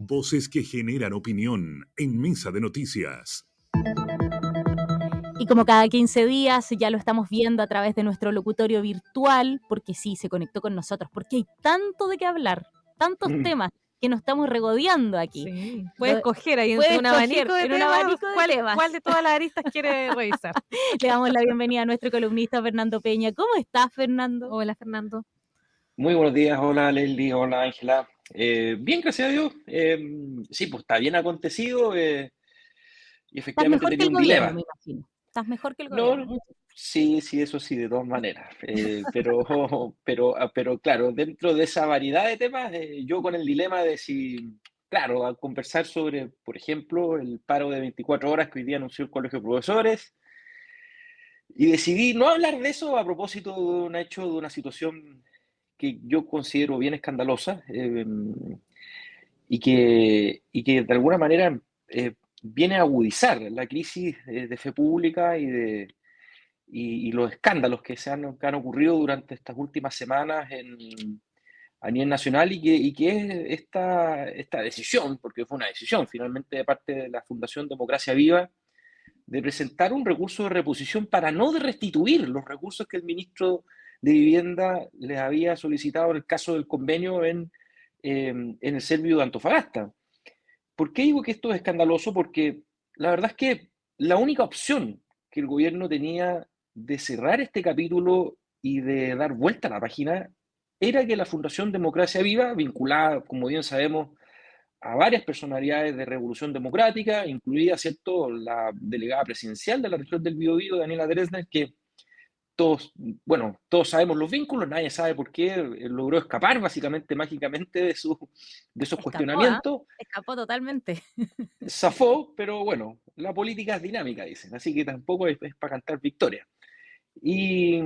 Voces que generan opinión en Mesa de Noticias. Y como cada 15 días ya lo estamos viendo a través de nuestro locutorio virtual, porque sí, se conectó con nosotros, porque hay tanto de qué hablar, tantos temas que nos estamos regodeando aquí. Sí, puede escoger ahí Puede un abanico de en un temas, abanico de temas. ¿cuál de todas las aristas quiere revisar? Le damos la bienvenida a nuestro columnista Fernando Peña. ¿Cómo estás, Fernando? Hola, Fernando. Muy buenos días, hola Leslie, hola Ángela. Bien, gracias a Dios. Sí, pues está bien acontecido y Estás efectivamente mejor que tenía el un gobierno, dilema. me imagino. Estás mejor que el No, gobierno. sí, eso sí, de todas maneras. Pero claro, dentro de esa variedad de temas, yo con el dilema de si, claro, a conversar sobre, por ejemplo, el paro de 24 horas que hoy día anunció el Colegio de Profesores, y decidí no hablar de eso a propósito de un hecho, de una situación que yo considero bien escandalosa. Y que de alguna manera viene a agudizar la crisis de fe pública y los escándalos que han ocurrido durante estas últimas semanas a nivel nacional y que es esta decisión, porque fue una decisión finalmente de parte de la Fundación Democracia Viva, de presentar un recurso de reposición para no restituir los recursos que el ministro de Vivienda les había solicitado en el caso del convenio en el Servio de Antofagasta. ¿Por qué digo que esto es escandaloso? Porque la verdad es que la única opción que el gobierno tenía de cerrar este capítulo y de dar vuelta a la página era que la Fundación Democracia Viva, vinculada, como bien sabemos, a varias personalidades de Revolución Democrática, incluida, ¿cierto?, la delegada presidencial de la región del Biobío, Daniela Dresner, que todos sabemos los vínculos, nadie sabe por qué logró escapar básicamente mágicamente de esos cuestionamientos. Escapó totalmente. Zafó, pero bueno, la política es dinámica, dicen, así que tampoco es para cantar victoria. Y,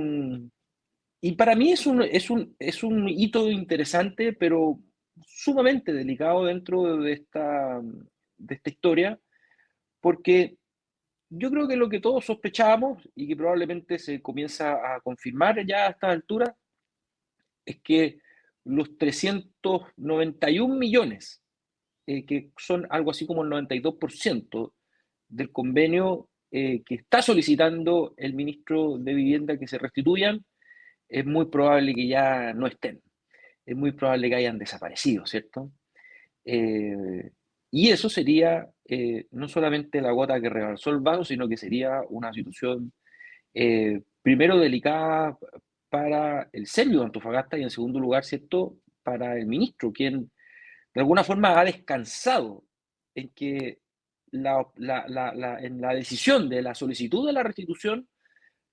y para mí es un hito interesante, pero sumamente delicado dentro de esta historia, porque yo creo que lo que todos sospechábamos y que probablemente se comienza a confirmar ya a esta altura es que los 391 millones, que son algo así como el 92% del convenio que está solicitando el ministro de Vivienda que se restituyan, es muy probable que ya no estén. Es muy probable que hayan desaparecido, ¿cierto? Eh, y eso sería no solamente la gota que rebalsó el vaso, sino que sería una situación primero delicada para el Servio de Antofagasta y en segundo lugar, ¿cierto?, para el ministro, quien de alguna forma ha descansado en que en la decisión de la solicitud de la restitución,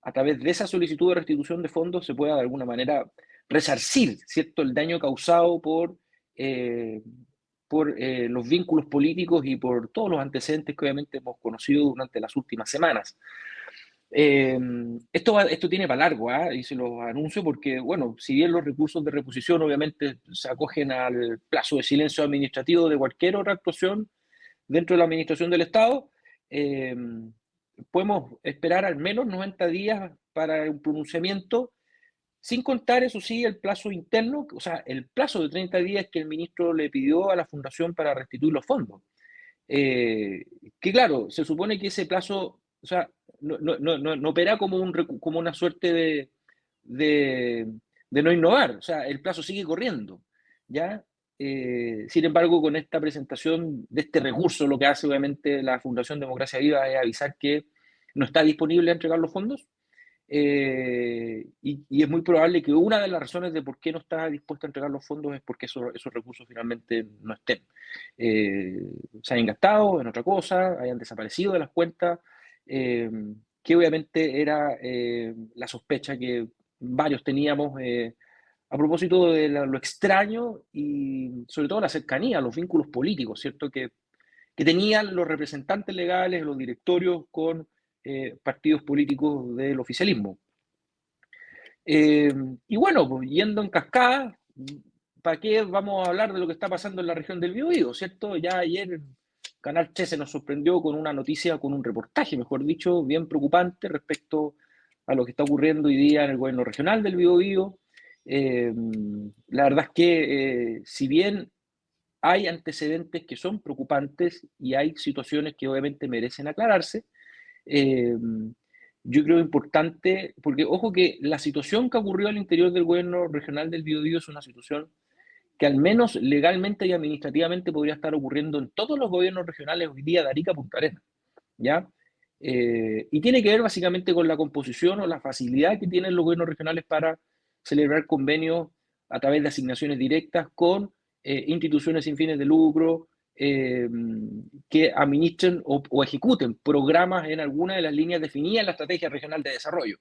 a través de esa solicitud de restitución de fondos, se pueda de alguna manera resarcir, ¿cierto?, el daño causado eh, por los vínculos políticos y por todos los antecedentes que obviamente hemos conocido durante las últimas semanas. Esto tiene para largo, ¿eh? Y se los anuncio porque, bueno, si bien los recursos de reposición obviamente se acogen al plazo de silencio administrativo de cualquier otra actuación dentro de la administración del Estado, eh, podemos esperar al menos 90 días para un pronunciamiento, sin contar, eso sí, el plazo interno, o sea, el plazo de 30 días que el ministro le pidió a la Fundación para restituir los fondos. Eh, que claro, se supone que ese plazo, o sea, no opera como una suerte de, de no innovar, o sea, el plazo sigue corriendo, ¿ya? Sin embargo, con esta presentación de este recurso, lo que hace obviamente la Fundación Democracia Viva es avisar que no está disponible a entregar los fondos, y es muy probable que una de las razones de por qué no está dispuesto a entregar los fondos es porque esos recursos finalmente no estén. Se hayan gastado en otra cosa, hayan desaparecido de las cuentas, eh, que obviamente era la sospecha que varios teníamos a propósito de lo extraño y sobre todo la cercanía, los vínculos políticos, ¿cierto? Que tenían los representantes legales, los directorios con partidos políticos del oficialismo. Y bueno, pues yendo en cascada, ¿para qué vamos a hablar de lo que está pasando en la región del Biobío, cierto? Ya ayer Canal 13 nos sorprendió con una noticia, con un reportaje, mejor dicho, bien preocupante respecto a lo que está ocurriendo hoy día en el gobierno regional del Biobío. La verdad es que si bien hay antecedentes que son preocupantes y hay situaciones que obviamente merecen aclararse. Eh, yo creo importante, porque ojo que la situación que ocurrió al interior del gobierno regional del Biobío es una situación que al menos legalmente y administrativamente podría estar ocurriendo en todos los gobiernos regionales hoy día de Arica a Punta Arenas, ¿ya? Y tiene que ver básicamente con la composición o la facilidad que tienen los gobiernos regionales para celebrar convenios a través de asignaciones directas con instituciones sin fines de lucro que administren o ejecuten programas en alguna de las líneas definidas en la Estrategia Regional de Desarrollo.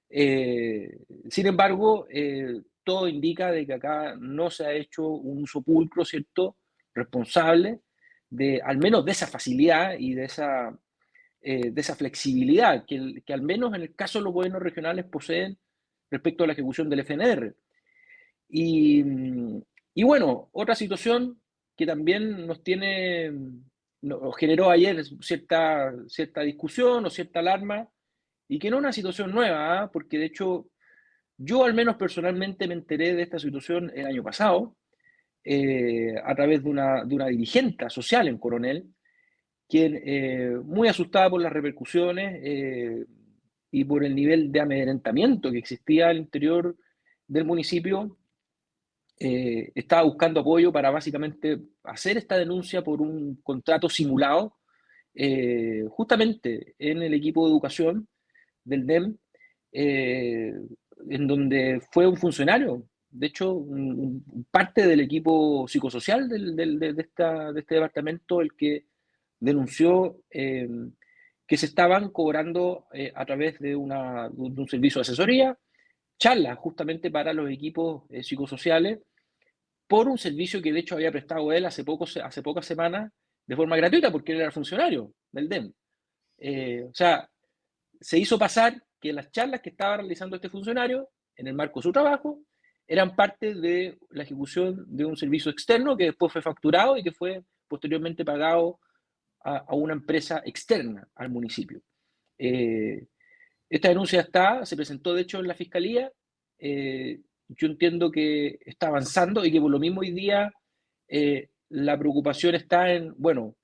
Sin embargo, todo indica de que acá no se ha hecho un uso pulcro, ¿cierto?, responsable al menos de esa facilidad y de esa flexibilidad que al menos en el caso de los gobiernos regionales poseen respecto a la ejecución del FNR. Y, y bueno, otra situación que también nos generó ayer cierta discusión o cierta alarma, y que no es una situación nueva, ¿eh? Porque de hecho yo al menos personalmente me enteré de esta situación el año pasado, a través de una dirigente social en Coronel, quien, muy asustada por las repercusiones y por el nivel de amedrentamiento que existía al interior del municipio, estaba buscando apoyo para básicamente hacer esta denuncia por un contrato simulado, justamente en el equipo de educación del DEM, eh, en donde fue un funcionario, de hecho, parte del equipo psicosocial de este departamento, el que denunció que se estaban cobrando a través de un servicio de asesoría, charlas justamente para los equipos psicosociales, por un servicio que de hecho había prestado él hace pocas semanas de forma gratuita, porque él era funcionario del DEM. O sea, se hizo pasar que las charlas que estaba realizando este funcionario, en el marco de su trabajo, eran parte de la ejecución de un servicio externo que después fue facturado y que fue posteriormente pagado a una empresa externa al municipio. Esta denuncia se presentó de hecho en la fiscalía. Yo entiendo que está avanzando y que por lo mismo hoy día la preocupación está en, bueno,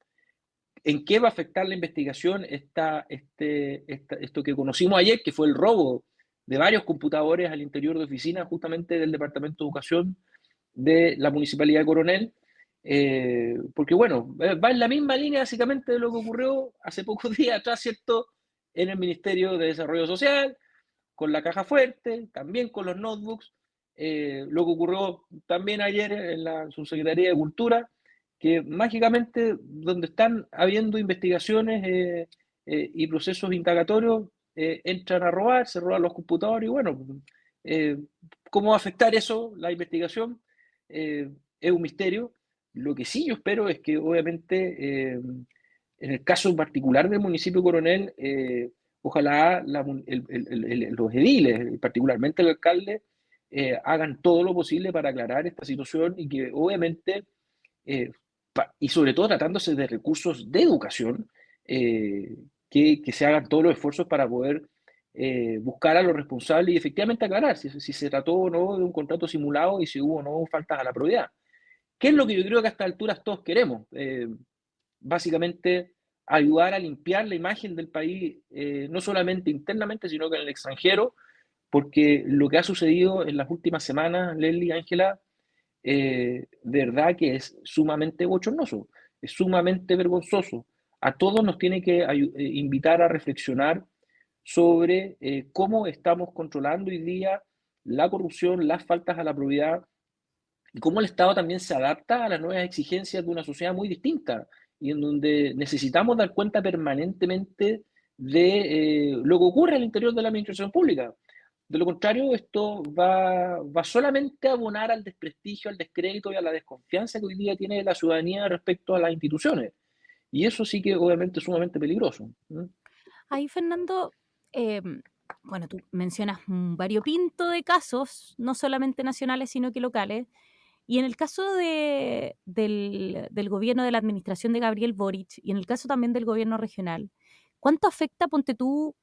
¿en qué va a afectar la investigación esto que conocimos ayer, que fue el robo de varios computadores al interior de oficinas justamente del Departamento de Educación de la Municipalidad de Coronel? Porque bueno, va en la misma línea básicamente de lo que ocurrió hace pocos días atrás, ¿cierto?, en el Ministerio de Desarrollo Social, con la caja fuerte, también con los notebooks, lo que ocurrió también ayer en la Subsecretaría de Cultura, que mágicamente donde están habiendo investigaciones y procesos indagatorios, entran a robar, se roban los computadores y bueno, ¿cómo va a afectar eso la investigación? Es un misterio. Lo que sí yo espero es que obviamente en el caso en particular del municipio Coronel, ojalá los ediles, particularmente el alcalde, hagan todo lo posible para aclarar esta situación y que obviamente, y sobre todo tratándose de recursos de educación, que se hagan todos los esfuerzos para poder buscar a los responsables y efectivamente aclarar si se trató o no de un contrato simulado y si hubo o no faltas a la probidad. ¿Qué es lo que yo creo que a estas alturas todos queremos? Básicamente ayudar a limpiar la imagen del país, no solamente internamente, sino que en el extranjero, porque lo que ha sucedido en las últimas semanas, Leslie, Ángela, de verdad que es sumamente bochornoso, es sumamente vergonzoso. A todos nos tiene que invitar a reflexionar sobre cómo estamos controlando hoy día la corrupción, las faltas a la probidad y cómo el Estado también se adapta a las nuevas exigencias de una sociedad muy distinta y en donde necesitamos dar cuenta permanentemente de lo que ocurre al interior de la administración pública. De lo contrario, esto va solamente a abonar al desprestigio, al descrédito y a la desconfianza que hoy día tiene la ciudadanía respecto a las instituciones. Y eso sí que obviamente es sumamente peligroso. Ahí, Fernando, bueno, tú mencionas un variopinto de casos, no solamente nacionales, sino que locales. Y en el caso del gobierno de la administración de Gabriel Boric y en el caso también del gobierno regional, ¿cuánto afecta, ponte tú,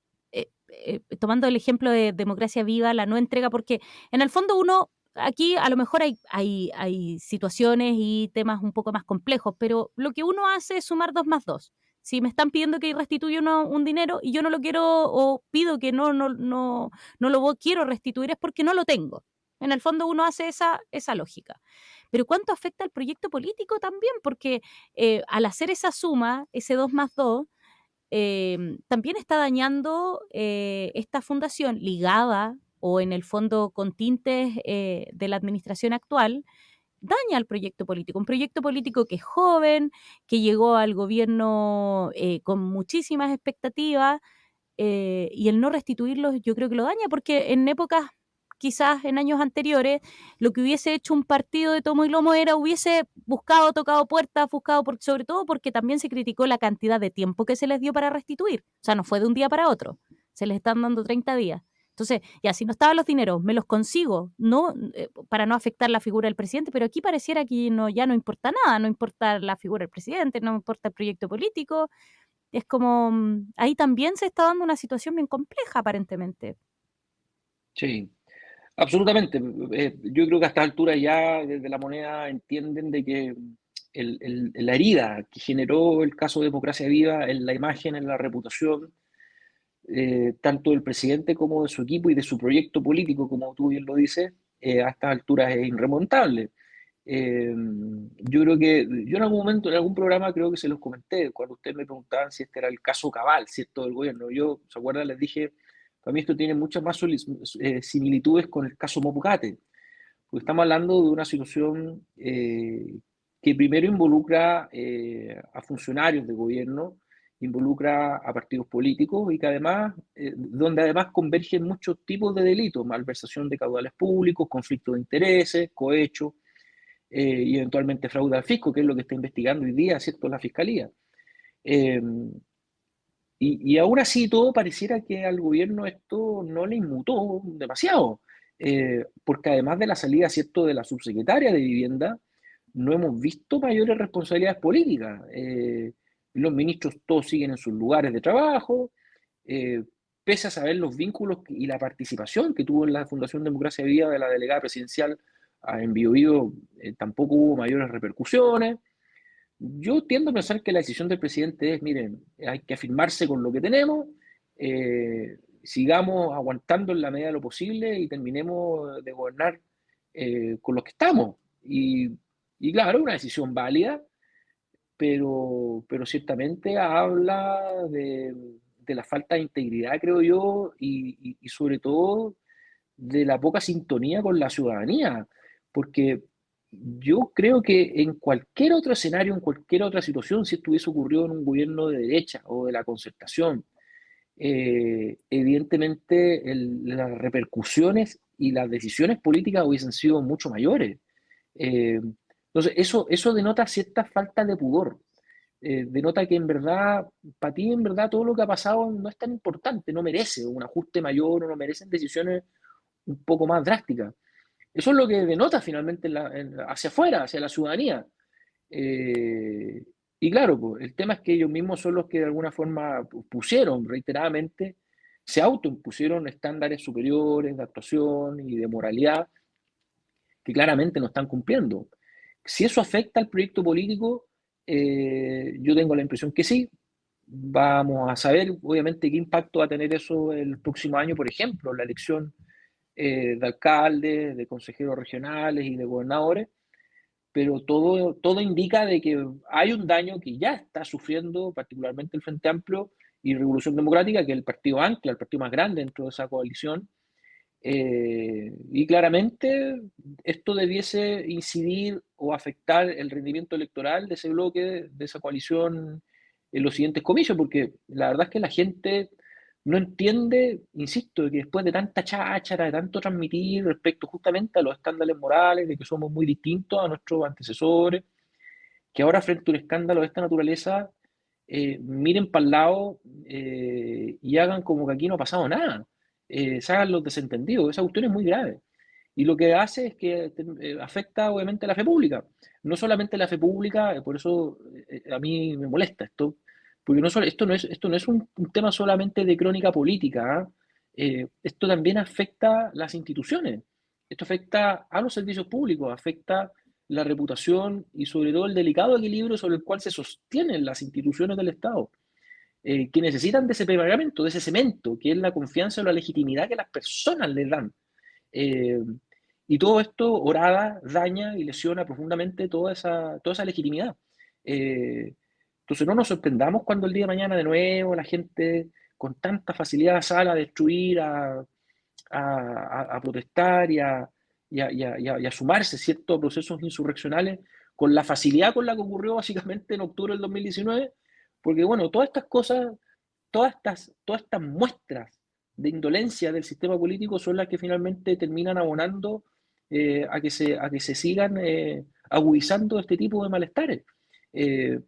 tomando el ejemplo de Democracia Viva, la no entrega? Porque en el fondo uno aquí a lo mejor hay situaciones y temas un poco más complejos, pero lo que uno hace es sumar 2 más 2. Si me están pidiendo que restituya un dinero y yo no lo quiero o pido que quiero restituir es porque no lo tengo. En el fondo uno hace esa lógica. Pero ¿cuánto afecta al proyecto político también? Porque al hacer esa suma, ese 2 más 2, también está dañando esta fundación ligada o en el fondo con tintes de la administración actual, daña al proyecto político. Un proyecto político que es joven, que llegó al gobierno con muchísimas expectativas y el no restituirlos yo creo que lo daña porque en épocas, quizás en años anteriores, lo que hubiese hecho un partido de tomo y lomo era hubiese buscado, tocado puertas, sobre todo porque también se criticó la cantidad de tiempo que se les dio para restituir. O sea, no fue de un día para otro, se les están dando 30 días. Entonces, ya, si no estaban los dineros, me los consigo, no para no afectar la figura del presidente, pero aquí pareciera que ya no importa nada, no importa la figura del presidente, no importa el proyecto político. Es como, ahí también se está dando una situación bien compleja, aparentemente. Sí, absolutamente. Yo creo que a esta altura ya desde la moneda entienden de que la herida que generó el caso de Democracia Viva en la imagen, en la reputación, tanto del presidente como de su equipo y de su proyecto político, como tú bien lo dices, a estas alturas es irremontable. Yo creo que yo en algún momento, en algún programa creo que se los comenté, cuando ustedes me preguntaban si este era el caso cabal, ¿cierto?, del gobierno. Yo, ¿se acuerdan? Les dije, para mí esto tiene muchas más similitudes con el caso Mopugate, porque estamos hablando de una situación que primero involucra a funcionarios de gobierno, involucra a partidos políticos y que además, donde además convergen muchos tipos de delitos, malversación de caudales públicos, conflicto de intereses, cohecho y eventualmente fraude al fisco, que es lo que está investigando hoy día, ¿cierto?, la Fiscalía. Eh, y aún así todo pareciera que al gobierno esto no le inmutó demasiado, porque además de la salida, ¿cierto?, de la subsecretaria de Vivienda, no hemos visto mayores responsabilidades políticas. Los ministros todos siguen en sus lugares de trabajo, eh, pese a saber los vínculos y la participación que tuvo en la Fundación Democracia Viva de la delegada presidencial en Bio Bio, tampoco hubo mayores repercusiones. Yo tiendo a pensar que la decisión del presidente es, miren, hay que afirmarse con lo que tenemos, sigamos aguantando en la medida de lo posible y terminemos de gobernar con los que estamos. Y claro, una decisión válida, pero ciertamente habla de la falta de integridad, creo yo, y sobre todo de la poca sintonía con la ciudadanía, porque yo creo que en cualquier otro escenario, en cualquier otra situación, si esto hubiese ocurrido en un gobierno de derecha o de la concertación, evidentemente las repercusiones y las decisiones políticas hubiesen sido mucho mayores. Entonces, eso denota cierta falta de pudor. Denota que en verdad, para ti en verdad todo lo que ha pasado no es tan importante, no merece un ajuste mayor o no merecen decisiones un poco más drásticas. Eso es lo que denota finalmente hacia afuera, hacia la ciudadanía. Eh, y claro, pues, el tema es que ellos mismos son los que de alguna forma pusieron reiteradamente, se autoimpusieron estándares superiores de actuación y de moralidad que claramente no están cumpliendo. Si eso afecta al proyecto político, yo tengo la impresión que sí. Vamos a saber, obviamente, qué impacto va a tener eso el próximo año, por ejemplo, la elección de alcaldes, de consejeros regionales y de gobernadores, pero todo indica de que hay un daño que ya está sufriendo particularmente el Frente Amplio y Revolución Democrática, que es el partido ancla, el partido más grande dentro de esa coalición, y claramente esto debiese incidir o afectar el rendimiento electoral de ese bloque, de esa coalición en los siguientes comicios, porque la verdad es que la gente no entiende, insisto, que después de tanta cháchara, de tanto transmitir respecto justamente a los estándares morales, de que somos muy distintos a nuestros antecesores, que ahora frente a un escándalo de esta naturaleza, miren para el lado y hagan como que aquí no ha pasado nada. Se hagan los desentendidos. Esa cuestión es muy grave. Y lo que hace es que afecta obviamente a la fe pública. No solamente la fe pública, por eso a mí me molesta esto, porque esto no es un tema solamente de crónica política. ¿Ah? Esto también afecta las instituciones. Esto afecta a los servicios públicos, afecta la reputación y sobre todo el delicado equilibrio sobre el cual se sostienen las instituciones del Estado, que necesitan de ese pegamento, de ese cemento, que es la confianza o la legitimidad que las personas les dan. Eh, y todo esto orada, daña y lesiona profundamente toda esa legitimidad. Entonces no nos sorprendamos cuando el día de mañana de nuevo la gente con tanta facilidad sale a destruir, a protestar y a sumarse, ¿cierto?, a procesos insurreccionales con la facilidad con la que ocurrió básicamente en octubre del 2019, porque bueno, todas estas cosas, todas estas muestras de indolencia del sistema político son las que finalmente terminan abonando a que se sigan agudizando este tipo de malestares. Eh,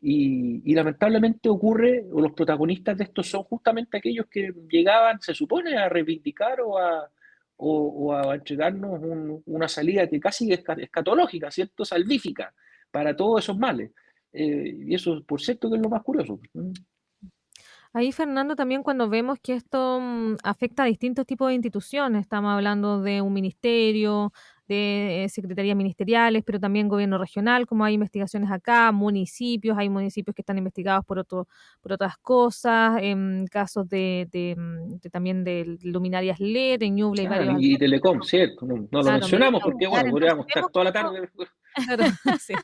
y lamentablemente ocurre, o los protagonistas de esto son justamente aquellos que llegaban, se supone, a reivindicar o a entregarnos una salida que casi es escatológica, ¿cierto? Salvífica para todos esos males. Y eso, por cierto, que es lo más curioso. Ahí, Fernando, también cuando vemos que esto afecta a distintos tipos de instituciones, estamos hablando de un ministerio, de secretarías ministeriales, pero también gobierno regional, como hay investigaciones acá, municipios, hay municipios que están investigados por otras cosas, casos también de luminarias LED, en Ñuble hay Ah, varios y alcaldes, Telecom, cierto, no lo claro, mencionamos medida porque, cautelar, bueno, entonces podríamos estar vemos toda que la esto. tarde. Claro, sí,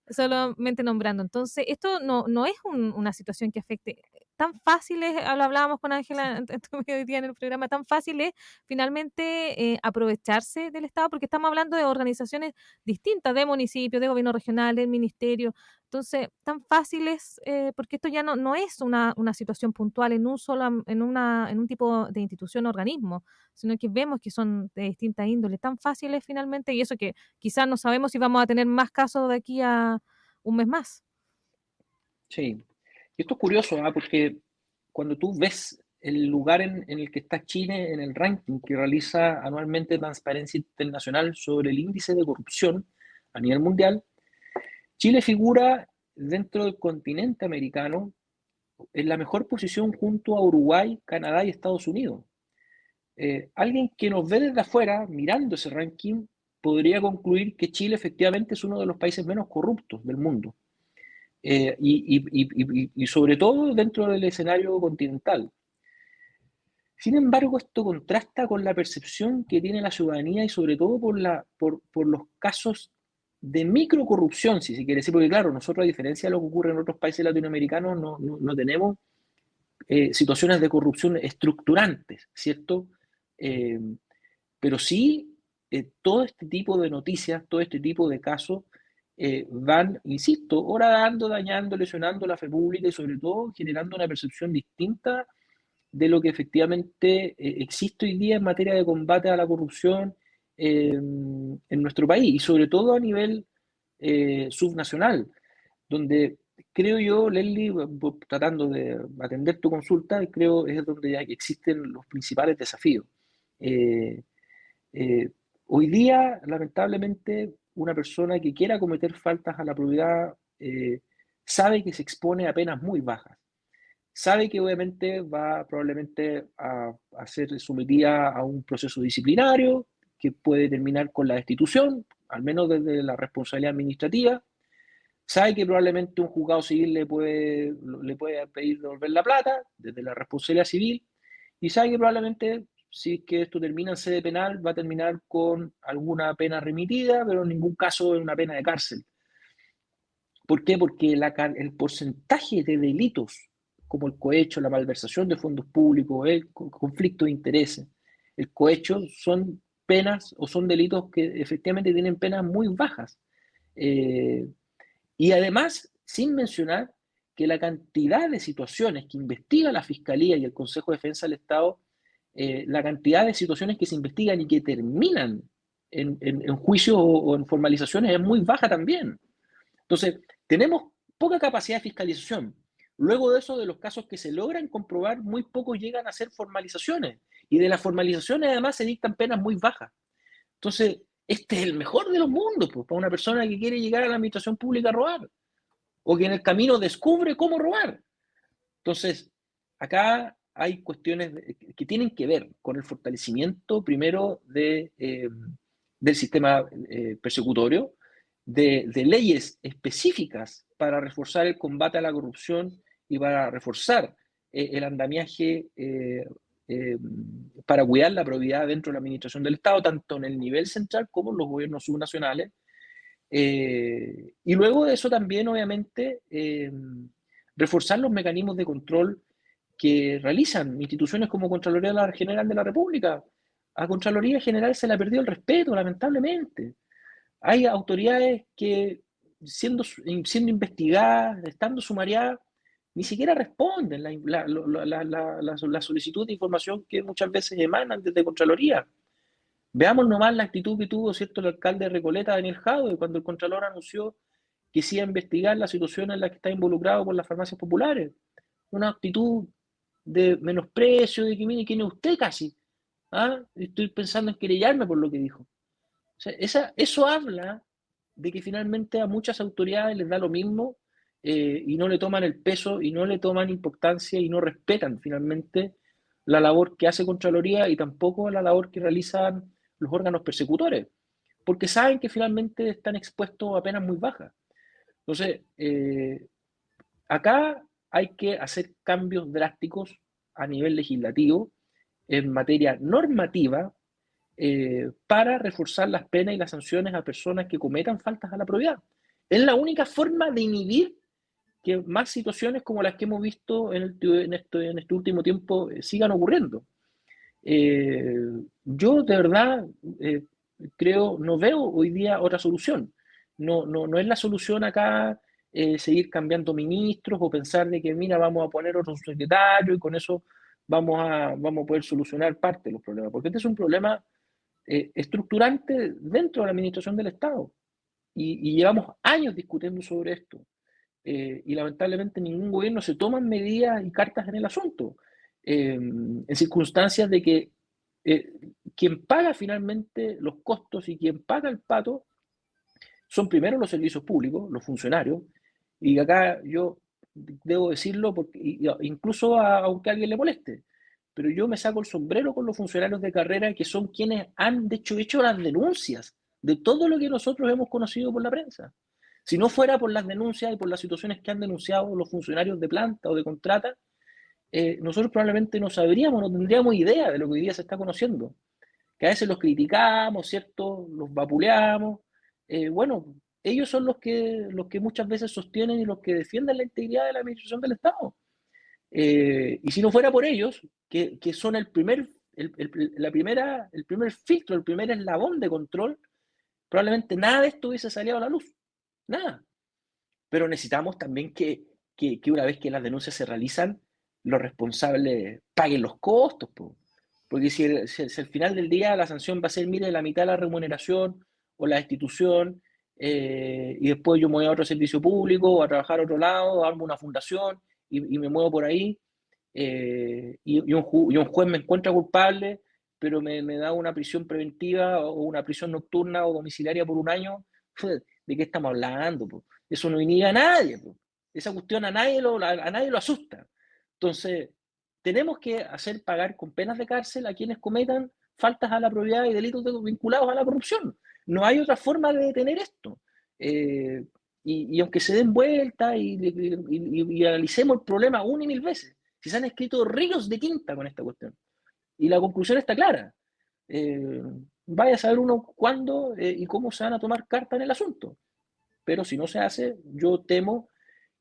solamente nombrando. Entonces, esto no es una situación que afecte. Tan fácil es, lo hablábamos con Ángela hoy día en el programa, tan fácil es finalmente aprovecharse del Estado, porque estamos hablando de organizaciones distintas, de municipios, de gobierno regional, del ministerio. Entonces, tan fácil es, porque esto ya no es una situación puntual en un tipo de institución o organismo, sino que vemos que son de distinta índole. Tan fácil es finalmente, y eso que quizás no sabemos si vamos a tener más casos de aquí a un mes más. Sí. Y esto es curioso, ¿ah? Porque cuando tú ves el lugar en el que está Chile en el ranking que realiza anualmente Transparencia Internacional sobre el índice de corrupción a nivel mundial, Chile figura dentro del continente americano en la mejor posición junto a Uruguay, Canadá y Estados Unidos. Alguien que nos ve desde afuera, mirando ese ranking, podría concluir que Chile efectivamente es uno de los países menos corruptos del mundo. Y sobre todo dentro del escenario continental. Sin embargo, esto contrasta con la percepción que tiene la ciudadanía y sobre todo por los casos de microcorrupción, si se quiere decir, porque claro, nosotros a diferencia de lo que ocurre en otros países latinoamericanos, no tenemos situaciones de corrupción estructurantes, ¿cierto? Eh, pero sí, todo este tipo de noticias, todo este tipo de casos van, insisto, horadando, dañando, lesionando la fe pública y sobre todo generando una percepción distinta de lo que efectivamente existe hoy día en materia de combate a la corrupción en nuestro país y sobre todo a nivel subnacional, donde creo yo, Leslie, tratando de atender tu consulta, creo es donde ya existen los principales desafíos. Eh, eh, Hoy día, lamentablemente, una persona que quiera cometer faltas a la probidad sabe que se expone a penas muy bajas. Sabe que obviamente va probablemente a ser sometida a un proceso disciplinario que puede terminar con la destitución, al menos desde la responsabilidad administrativa. Sabe que probablemente un juzgado civil le puede pedir devolver la plata desde la responsabilidad civil y sabe que probablemente si es que esto termina en sede penal va a terminar con alguna pena remitida, pero en ningún caso en una pena de cárcel. ¿Por qué? Porque el porcentaje de delitos como el cohecho, la malversación de fondos públicos, el conflicto de intereses, el cohecho son penas o son delitos que efectivamente tienen penas muy bajas. Eh, y además, sin mencionar que la cantidad de situaciones que investiga la Fiscalía y el Consejo de Defensa del Estado, la cantidad de situaciones que se investigan y que terminan en juicios o en formalizaciones es muy baja también. Entonces, tenemos poca capacidad de fiscalización. Luego de eso, de los casos que se logran comprobar, muy pocos llegan a ser formalizaciones. Y de las formalizaciones, además, se dictan penas muy bajas. Entonces, este es el mejor de los mundos, pues, para una persona que quiere llegar a la administración pública a robar, o que en el camino descubre cómo robar. Entonces, acá hay cuestiones que tienen que ver con el fortalecimiento primero del sistema persecutorio, de leyes específicas para reforzar el combate a la corrupción y para reforzar el andamiaje para cuidar la probidad dentro de la administración del Estado, tanto en el nivel central como en los gobiernos subnacionales. Y luego de eso también, obviamente, reforzar los mecanismos de control que realizan instituciones como Contraloría General de la República. A Contraloría General se le ha perdido el respeto, lamentablemente. Hay autoridades que, siendo investigadas, estando sumariadas, ni siquiera responden la solicitud de información que muchas veces emanan desde Contraloría. Veamos nomás la actitud que tuvo, ¿cierto?, el alcalde de Recoleta, Daniel Jadwe, cuando el Contralor anunció que se iba a investigar la situación en la que está involucrado por las farmacias populares. Una actitud de menosprecio, de que mire, ¿quién es usted casi? ¿Ah? Estoy pensando en querellarme por lo que dijo. O sea, eso habla de que finalmente a muchas autoridades les da lo mismo y no le toman el peso y no le toman importancia y no respetan finalmente la labor que hace Contraloría y tampoco la labor que realizan los órganos persecutores, porque saben que finalmente están expuestos a penas muy bajas. Entonces, acá hay que hacer cambios drásticos a nivel legislativo en materia normativa para reforzar las penas y las sanciones a personas que cometan faltas a la probidad. Es la única forma de inhibir que más situaciones como las que hemos visto en este último tiempo sigan ocurriendo. Yo de verdad creo, no veo hoy día otra solución. No es la solución acá seguir cambiando ministros o pensar de que, mira, vamos a poner otro secretario y con eso vamos a poder solucionar parte de los problemas. Porque este es un problema estructurante dentro de la administración del Estado. Y llevamos años discutiendo sobre esto. Y lamentablemente ningún gobierno se toma medidas y cartas en el asunto. En circunstancias de que quien paga finalmente los costos y quien paga el pato son primero los servicios públicos, los funcionarios, y acá yo debo decirlo, porque, incluso aunque a alguien le moleste, pero yo me saco el sombrero con los funcionarios de carrera que son quienes han hecho las denuncias de todo lo que nosotros hemos conocido por la prensa. Si no fuera por las denuncias y por las situaciones que han denunciado los funcionarios de planta o de contrata, nosotros probablemente no sabríamos, no tendríamos idea de lo que hoy día se está conociendo. Que a veces los criticamos, ¿cierto? Los vapuleamos. Bueno, ellos son los que muchas veces sostienen y los que defienden la integridad de la administración del Estado. Y si no fuera por ellos, que son el primer filtro, el primer eslabón de control, probablemente nada de esto hubiese salido a la luz. Nada. Pero necesitamos también que una vez que las denuncias se realizan, los responsables paguen los costos, porque si al final del día la sanción va a ser, mire, la mitad de la remuneración o la destitución, y después yo me voy a otro servicio público o a trabajar a otro lado, armo una fundación y me muevo por ahí, y un juez me encuentra culpable, pero me da una prisión preventiva o una prisión nocturna o domiciliaria por un año, ¿de qué estamos hablando? Eso no inhibe a nadie. Esa cuestión a nadie lo asusta. Entonces, tenemos que hacer pagar con penas de cárcel a quienes cometan faltas a la probidad y delitos vinculados a la corrupción. No hay otra forma de detener esto. Y aunque se den vueltas y analicemos el problema una y mil veces, si se han escrito ríos de tinta con esta cuestión. Y la conclusión está clara. Vaya a saber uno cuándo y cómo se van a tomar cartas en el asunto. Pero si no se hace, yo temo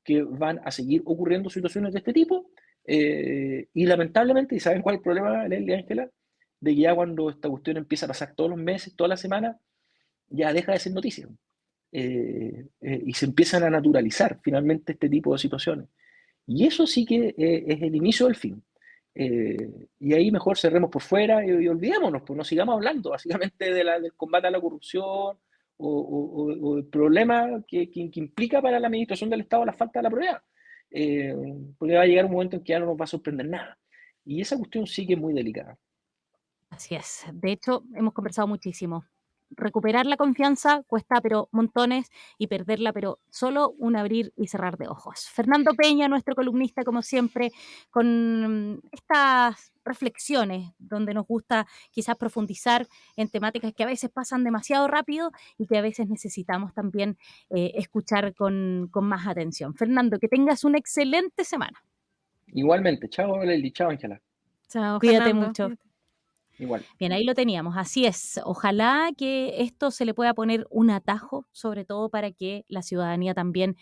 que van a seguir ocurriendo situaciones de este tipo. Y lamentablemente, ¿y saben cuál es el problema, Leslie, Ángela? De que ya cuando esta cuestión empieza a pasar todos los meses, todas las semanas, ya deja de ser noticia. Y se empiezan a naturalizar finalmente este tipo de situaciones. Y eso sí que es el inicio del fin. Y ahí mejor cerremos por fuera y olvidémonos, pues no sigamos hablando básicamente del combate a la corrupción o el problema que implica para la administración del Estado la falta de la probidad. Porque va a llegar un momento en que ya no nos va a sorprender nada. Y esa cuestión sí que es muy delicada. Así es. De hecho, hemos conversado muchísimo. recuperar la confianza cuesta pero montones y perderla pero solo un abrir y cerrar de ojos. Fernando Peña, nuestro columnista como siempre, con estas reflexiones donde nos gusta quizás profundizar en temáticas que a veces pasan demasiado rápido y que a veces necesitamos también escuchar con más atención. Fernando, que tengas una excelente semana. Igualmente, chao Lely, chao Ángela. Chao, Cuídate Fernando. mucho. Cuídate. Igual. Bien, ahí lo teníamos, así es. Ojalá que esto se le pueda poner un atajo, sobre todo para que la ciudadanía también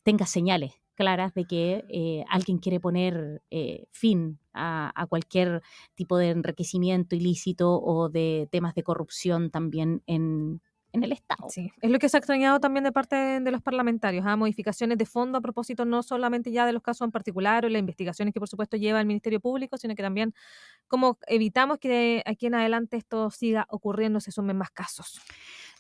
tenga señales claras de que alguien quiere poner fin a cualquier tipo de enriquecimiento ilícito o de temas de corrupción también en el Estado. Sí, es lo que se ha extrañado también de parte de los parlamentarios, modificaciones de fondo a propósito no solamente ya de los casos en particular o las investigaciones que por supuesto lleva el Ministerio Público, sino que también cómo evitamos que de aquí en adelante esto siga ocurriendo, se sumen más casos.